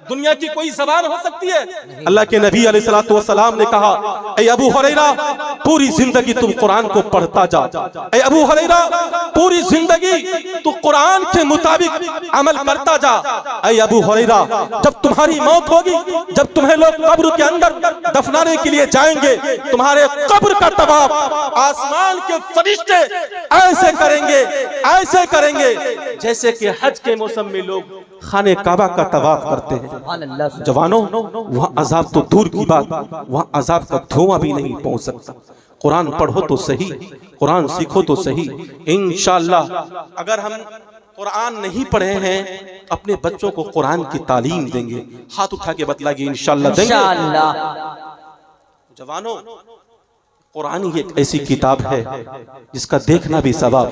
दुनिया की कोई ज़बान हो सकती है? अल्लाह के नबी अलैहिस्सलातु वस्सलाम ने कहा, ऐ अबू हुरैरा पूरी जिंदगी तुम कुरान को पढ़ता जा। ऐ अबू हुरैरा पूरी जिंदगी तू कुरान के मुताबिक अमल करता जा। ऐ अबू हुरैरा जब तुम्हारी मौत होगी, जब तुम्हें लोग कब्र के अंदर दफनाने के लिए जाएंगे, तुम्हारे कब्र का तवाफ आसमान के फरिश्ते ऐसे करेंगे जैसे कि हज के मौसम में लोग खाने काबा का तवाफ करते हैं। जवानों, वहाँ अजाब तो दूर की बात, वहाँ अजाब का धुआं भी नहीं पहुंच सकता। कुरान पढ़ो तो सही, कुरान सीखो तो सही। इंशाअल्लाह अगर हम कुरान नहीं पढ़े हैं, अपने बच्चों को कुरान की तालीम देंगे। हाथ उठा के बतलाइए, इंशाअल्लाह देंगे। जवानों, कुरान ही एक ऐसी किताब है जिसका देखना भी सवाब,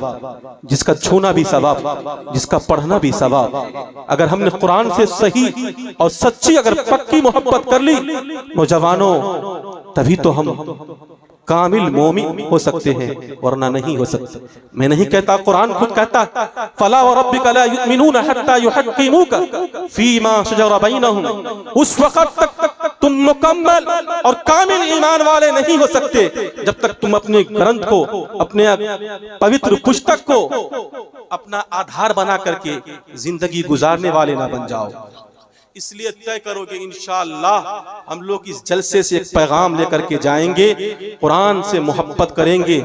जिसका छूना भी सवाब, जिसका पढ़ना भी सवाब। अगर हमने कुरान से सही और सच्ची अगर पक्की मोहब्बत कर ली नौजवानों, तभी तो हम कामिल मोमिन हो सकते हैं, वरना नहीं हो सकते। मैं नहीं कहता, कुरान खुद कहता, फला व रब्बिका ला युमिनूना हत्ता युहक्किमूका फीमा शजरा बैनहुम। उस वक्त तक तुम मुकम्मल और कामिल ईमान वाले नहीं हो सकते जब तक तुम अपने ग्रंथ को, अपने पवित्र पुस्तक को अपना आधार बना करके जिंदगी गुजारने वाले ना बन जाओ। इसलिए तय करो कि इंशाअल्लाह हम लोग इस जलसे से एक पैगाम लेकर के जाएंगे, कुरान से मोहब्बत करेंगे,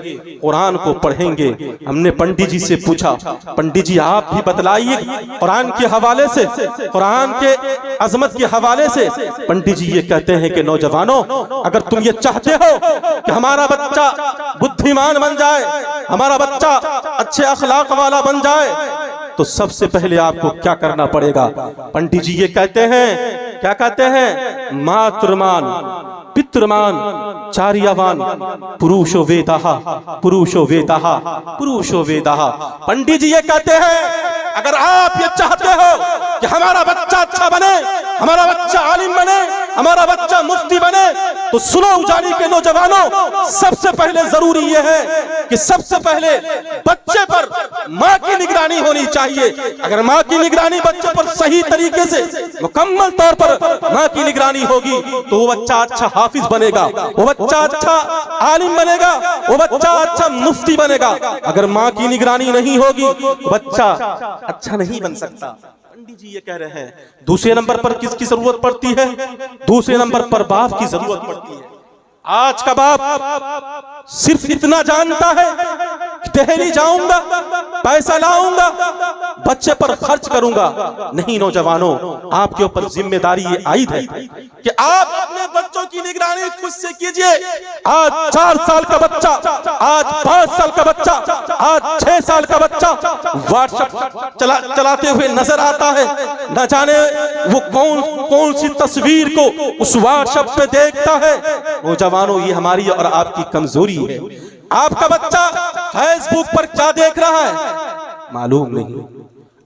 कुरान को पढ़ेंगे। हमने पंडित जी से पूछा, पंडित जी आप भी बतलाइए कुरान के हवाले से, कुरान के अजमत के हवाले से। पंडित जी ये कहते हैं कि नौजवानों, अगर तुम ये चाहते हो कि हमारा बच्चा बुद्धिमान बन जाए, हमारा बच्चा अच्छे अखलाक वाला बन जाए, तो सबसे पहले आपको क्या करना पड़ेगा? पंडित जी ये कहते हैं, क्या कहते हैं? मातृमान पितृमान चार्यवान पुरुषो वेदः, पुरुषो वेदः, पुरुषो वेदः। पंडित जी ये कहते हैं, अगर आप ये चाहते हो कि हमारा बच्चा अच्छा बने, हमारा बच्चा आलिम बने, हमारा बच्चा मुफ्ती बने, तो सुनो उजाली के नौजवानों, सबसे पहले जरूरी यह है कि सबसे पहले बच्चे पर माँ की निगरानी होनी चाहिए। अगर माँ की निगरानी बच्चे पर सही तरीके से मुकम्मल तौर पर माँ की निगरानी होगी तो वो बच्चा अच्छा हाफिज बनेगा, वो बच्चा अच्छा आलिम बनेगा, वो बच्चा अच्छा मुफ्ती बनेगा। अगर माँ की निगरानी नहीं होगी बच्चा अच्छा नहीं बन सकता। पंडित जी ये कह रहे हैं। दूसरे नंबर पर किसकी जरूरत पड़ती है? दूसरे नंबर पर बाप की जरूरत पड़ती है। आज का बाप सिर्फ इतना जानता है कि दिल्ली जाऊंगा, पैसा लाऊंगा, बच्चे पर खर्च करूंगा। नहीं नौजवानों, आपके ऊपर जिम्मेदारी ये आयद है कि आप अपने बच्चों की निगरानी खुद से कीजिए। आज 4 साल का बच्चा, आज 5 साल का बच्चा, आज 6 साल का बच्चा व्हाट्सएप चलाते हुए नजर आता है। न जाने वो कौन सी तस्वीर को उस व्हाट्सएप पे देखता है। नौजवानों, ये हमारी और आपकी कमजोरी है। आपका बच्चा फेसबुक पर क्या देख रहा है मालूम नहीं।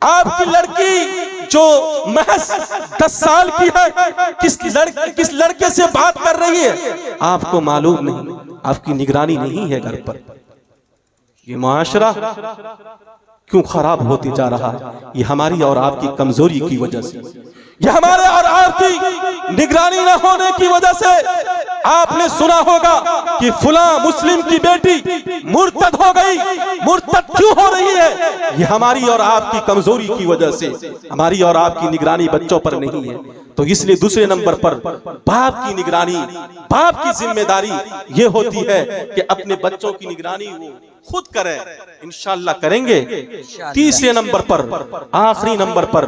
आपकी लड़की जो महज 10 साल की है किस लड़के से बात कर रही है आपको मालूम नहीं। आपकी निगरानी नहीं है घर पर। ये मुआशरा क्यों खराब होते जा रहा है? ये हमारी और आपकी कमजोरी की वजह से, ये हमारे और आपकी निगरानी न होने की वजह से। आपने सुना होगा कि फुला मुस्लिम की बेटी मुर्तद हो गई। मुर्तद क्यों हो रही है? ये हमारी और आपकी कमजोरी की वजह से। हमारी और आपकी निगरानी बच्चों पर नहीं है। तो इसलिए दूसरे नंबर पर बाप की निगरानी, बाप की जिम्मेदारी ये होती है कि अपने बच्चों की निगरानी वो खुद करें। इंशाअल्लाह करेंगे। तीसरे नंबर पर, आखिरी नंबर पर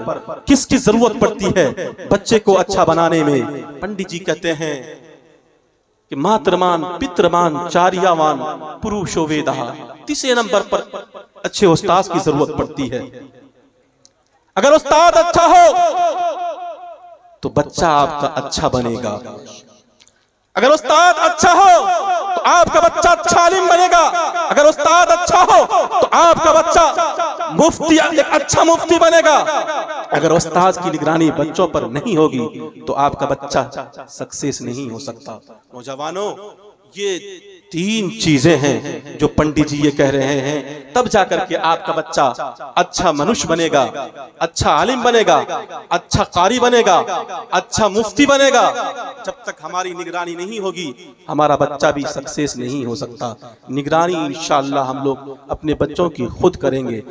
किसकी जरूरत पड़ती है बच्चे को अच्छा बनाने में? पंडित जी कहते हैं कि मातृमान पितृमान चार्यवान पुरुषो वेदः। तीसरे नंबर पर अच्छे उस्ताद की जरूरत पड़ती है। अगर उस्ताद अच्छा हो तो बच्चा आपका अच्छा बनेगा। अगर उस्ताद अच्छा हो तो आपका बच्चा अच्छा आलिम बनेगा। अगर उस्ताद अच्छा हो तो आपका बच्चा मुफ्ती, एक अच्छा मुफ्ती बनेगा। अगर उस्ताद की निगरानी बच्चों पर नहीं होगी तो आपका बच्चा सक्सेस नहीं हो सकता। नौजवानों, ये तीन चीजें हैं जो पंडित जी ये कह रहे हैं, तब जाकर के आपका बच्चा अच्छा मनुष्य बनेगा, अच्छा आलिम बनेगा, अच्छा कारी बनेगा, अच्छा मुफ्ती बनेगा। जब तक हमारी निगरानी नहीं होगी हमारा बच्चा भी सक्सेस नहीं हो सकता। निगरानी इंशाअल्लाह हम लोग अपने बच्चों की खुद करेंगे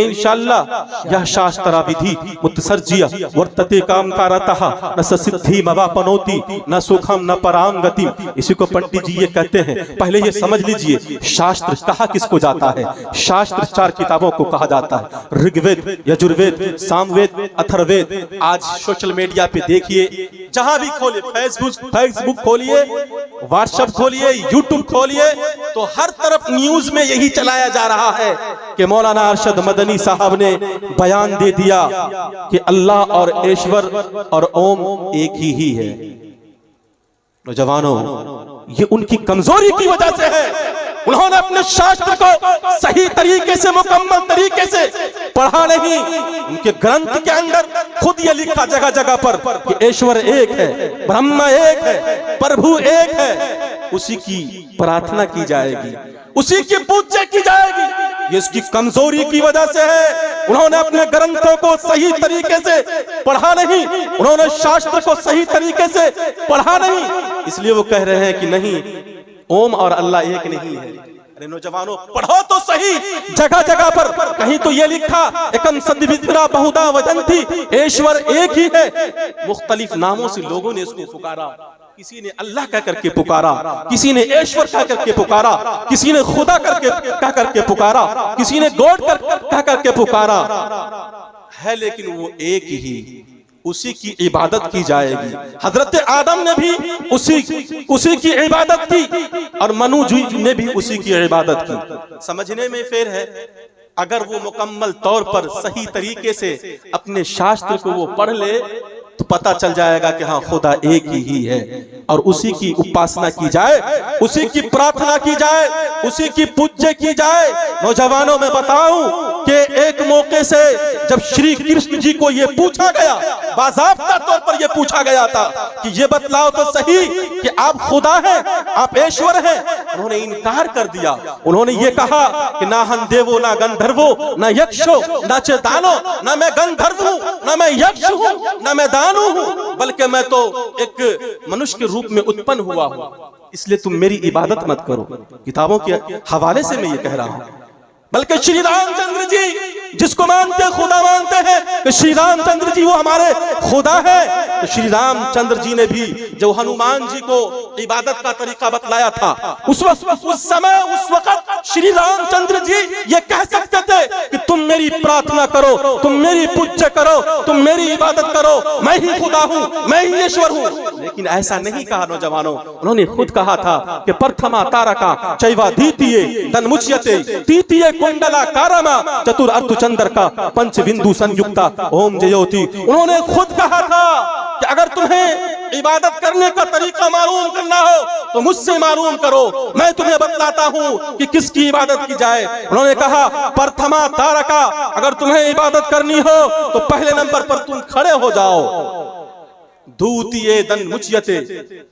इंशाअल्लाह। यह शास्त्रा विधि मुत्सर्जिया वर्तते काम कारतः न सिद्धि मवापनोति न सुखम न पराम गति। इसी को पंडित जी ये कहते हैं। पहले ये समझ लीजिए शास्त्र कहा किसको जाता है। शास्त्र चार किताबों को कहा जाता है, ऋग्वेद, यजुर्वेद, सामवेद, अथर्ववेद। आज सोशल मीडिया पे देखिए, जहां भी खोलिए, फेसबुक खोलिए, व्हाट्सएप खोलिए, यूट्यूब खोलिए, तो हर तरफ न्यूज में यही चलाया जा रहा है कि मौलाना अरशद मदनी साहब ने बयान दे दिया कि अल्लाह और ईश्वर और ओम एक ही है। नौजवानों, ये उनकी कमजोरी की वजह से है। उन्होंने अपने शास्त्र को सही तरीके से, मुकम्मल तरीके से पढ़ा नहीं। उनके ग्रंथ के अंदर खुद ये लिखा जगह जगह पर कि ईश्वर एक है, ब्रह्मा एक है, प्रभु एक है, उसी की प्रार्थना की जाएगी, उसी की पूजा की जाएगी। ये इसकी कमजोरी की वजह से है। उन्होंने अपने ग्रंथों को सही तरीके से पढ़ा नहीं, उन्होंने शास्त्र को सही तरीके से पढ़ा नहीं, इसलिए वो कह रहे हैं कि नहीं, ओम और अल्लाह एक नहीं है। अरे नौजवानों, पढ़ो तो सही। जगह जगह पर कहीं तो ये लिखा एकम सद्विद्रा बहुधा वदन्ति, ईश्वर एक ही है। मुख्तलिफ नामों से लोगों ने इसको पुकारा। किसी ने अल्लाह कह करके पुकारा, किसी ने ईश्वर कह करके पुकारा, किसी ने खुदा करके कह करके पुकारा, किसी ने गॉड कह करके पुकारा है, लेकिन वो एक ही, उसी की इबादत की जाएगी। हजरत आदम ने भी उसी की इबादत की और मनु जी ने भी उसी की इबादत की। समझने में फेर है। अगर वो मुकम्मल तौर पर सही तरीके से अपने शास्त्र को वो पढ़ ले तो पता चल जाएगा कि हाँ, खुदा एक ही है और उसी की उपासना की जाए, उसी की प्रार्थना की जाए, उसी की पूजा की जाए। नौजवानों में बताऊं कि एक मौके से जब श्री कृष्ण जी को ये पूछा गया, बाज़ाब्ता तौर पर ये पूछा गया था कि ये बतलाओ तो सही कि आप खुदा हैं, आप ईश्वर हैं। उन्होंने इनकार कर दिया। उन्होंने ये कहा कि ना हम देवो, ना गंधर्वो, ना यक्षो, ना चे दानो, ना मैं गंधर्व हूँ, ना मैं यक्ष हूँ, ना मैं दानव हूँ, बल्कि मैं तो एक मनुष्य के रूप में उत्पन्न हुआ हूँ, इसलिए तुम मेरी इबादत मत करो। किताबों के हवाले से मैं ये कह रहा हूँ। बल्कि श्री रामचंद्र जी जिसको मानते खुदा मानते हैं कि श्री रामचंद्र जी वो हमारे खुदा है, तो श्री रामचंद्र जी ने भी जो हनुमान जी को इबादत का तरीका बतलाया था, उस वक्त श्री रामचंद्र जी ये कह सकते थे कि तुम मेरी प्रार्थना करो, तुम मेरी पूजा करो, तुम मेरी इबादत करो, मैं ही खुदा हूँ, मैं ही ईश्वर हूँ। लेकिन ऐसा नहीं कहा नौजवानों। उन्होंने खुद कहा था कि प्रथमा तारका चैवा द्वितीये तन्मुच्यते तृतीये कुंडला कारमा चतुर अर्थ चंद्र का पंच बिंदु संयुक्ता ओम जयोति। उन्होंने खुद कहा था कि अगर तुम्हें इबादत करने का तरीका मालूम करना हो तो मुझसे मालूम करो, मैं तुम्हें बतलाता हूँ कि किसकी इबादत की जाए। उन्होंने कहा प्रथमा तारका, अगर तुम्हें इबादत करनी हो तो पहले नंबर पर तुम खड़े हो जाओ। द्वितीये तन्मुच्यते,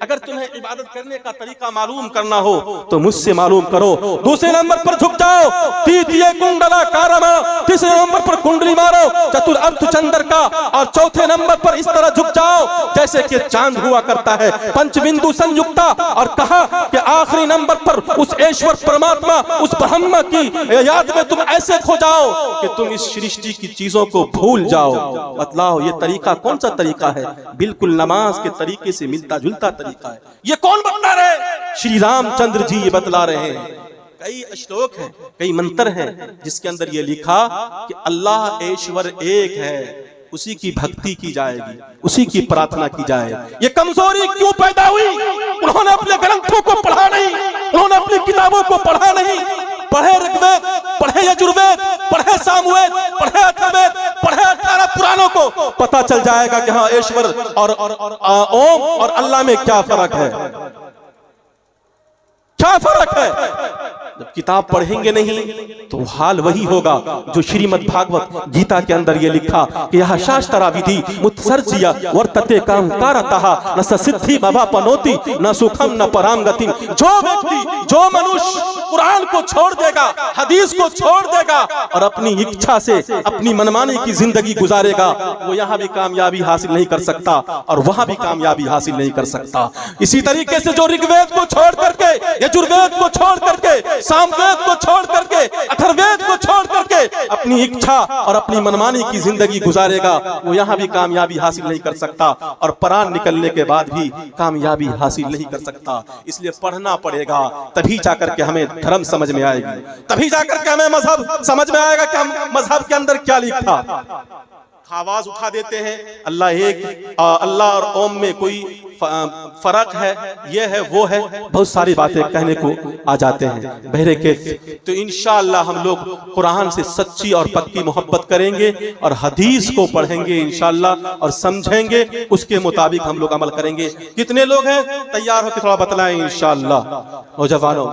अगर तुम्हें इबादत करने का तरीका मालूम करना हो तो मुझसे मालूम करो। दूसरे नंबर पर झुक जाओ। तृतीय कुंडला कारमा, तीसरे नंबर पर कुंडली मारो चतुर अर्थ चंद्र का, और चौथे नंबर पर इस तरह झुक जाओ जैसे कि चांद हुआ करता है, पंचबिंदु संयुक्ता। और कहा कि आखिरी नंबर पर उस ईश्वर परमात्मा, उस ब्रह्म की याद में तुम ऐसे खो जाओ कि तुम इस सृष्टि की चीजों को भूल जाओ। बतलाओ ये तरीका कौन सा तरीका है? बिल्कुल नमाज के तरीके से मिलता जुलता तरीका है। ये कौन बतला रहे? श्री रामचंद्र जी ये बतला रहे हैं। कई श्लोक हैं, कई मंत्र हैं जिसके अंदर ये लिखा कि अल्लाह ईश्वर एक है, उसी की भक्ति की जाएगी, उसी की प्रार्थना की जाए। ये कमजोरी क्यों पैदा हुई? उन्होंने अपने ग्रंथों को पढ़ा नहीं, उन्होंने अपनी किताबों को पढ़ा नहीं। पढ़े ऋग्वेद, पढ़े यजुर्वेद, पढ़े सामवेद, पढ़े अथर्ववेद, पढ़े 18 पुराणों को, पता चल जाएगा कि हाँ ईश्वर और ओम और अल्लाह में क्या फर्क है, क्या फर्क है। जब किताब पढ़ेंगे नहीं तो हाल वही होगा जो श्रीमद् भागवत गीता के अंदर ये लिखा कि यह शास्त्रा विधि मुत्सर्जिया वर्तते कांकारतः न सिद्धि भवापनोति न सुखम न पराम गतिम। जो व्यक्ति, जो मनुष्य कुरान को छोड़ देगा, हदीस को छोड़ देगा और अपनी इच्छा से अपनी मनमानी की जिंदगी गुजारेगा, वो यहाँ भी कामयाबी हासिल नहीं कर सकता और वहां भी कामयाबी हासिल नहीं कर सकता। इसी तरीके से जो ऋग्वेद को छोड़ करके, यजुर्वेद को छोड़ करके, सामवेद को छोड़ करके, अथर्ववेद को छोड़ करके अपनी इच्छा और अपनी मनमानी की जिंदगी गुजारेगा, वो यहाँ भी कामयाबी हासिल नहीं कर सकता और प्राण निकलने के बाद भी कामयाबी हासिल नहीं कर सकता। इसलिए पढ़ना पड़ेगा, तभी जाकर के हमें धर्म समझ में आएगी, तभी जाकर के हमें मजहब समझ में आएगा कि हम मजहब के अंदर क्या लिखा। आवाज उठा देते हैं अल्लाह एक, अल्लाह और ओम में कोई फर्क है, ये है वो है, बहुत सारी बातें कहने को आ जाते हैं बहरे के। तो इंशाअल्लाह हम लोग कुरान से सच्ची और पक्की मोहब्बत करेंगे और हदीस को पढ़ेंगे इंशाअल्लाह और समझेंगे, उसके मुताबिक हम लोग अमल करेंगे। कितने लोग हैं तैयार होकर थोड़ा बतलाएं इंशाअल्लाह नौजवानों।